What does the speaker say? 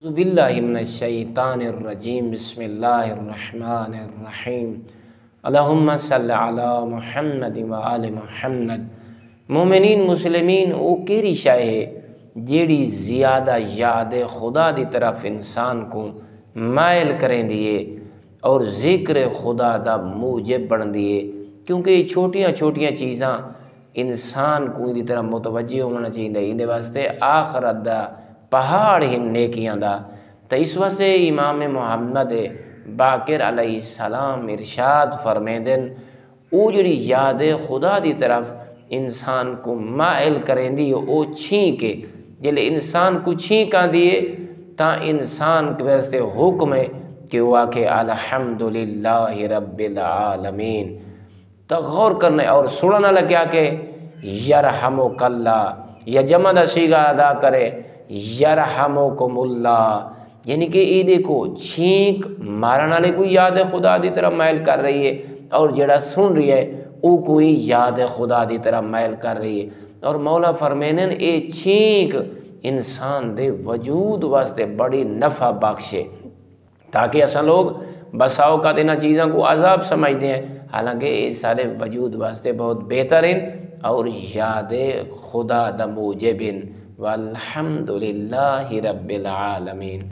اعوذ باللہ من الشیطان الرجیم بسم اللہ الرحمن الرحیم اللہم صلی علی محمد و آل محمد۔ مومنین مسلمین او کیری شے ہے جیڑی زیادہ یاد خدا دی طرف انسان کو مائل کریں دیے اور ذکر خدا دا موجب بن دیے، کیونکہ یہ چھوٹیاں چھوٹیاں چیزاں انسان کو دی طرف متوجہ ہونا چاہیے، ان دے واسطے آخرت دا پہاڑ ہن نیکیاں دا۔ تو اس واسطے امام محمد باقر علیہ السلام ارشاد فرمیندن او جڑی یاد خدا دی طرف انسان کو مائل کریں دی او چھینکے، جلے انسان کو چھینکاں دیے تا انسان کے واسطے حکم ہے کہ وہ آکھے الحمدللہ رب العالمین۔ تو غور کرنے اور سننا لگیا کہ یرحمک اللہ، یا جمع دا صیغہ ادا کرے یرحمکم اللہ، یعنی کہ یہ دیکھو چھینک مارن والے کو یاد خدا دی طرف مائل کر رہی ہے اور جڑا سن رہی ہے او کوئی یاد خدا دی طرف مائل کر رہی ہے۔ اور مولا فرمینن اے چھینک انسان دے وجود واسطے بڑی نفع بخشے، تاکہ اساں لوگ بسا اوقات انہاں چیزاں کو عذاب سمجھتے ہیں، حالانکہ یہ سارے وجود واسطے بہت بہتر ہیں اور یاد خدا دا موجب ہیں۔ والحمدللہ رب العالمین۔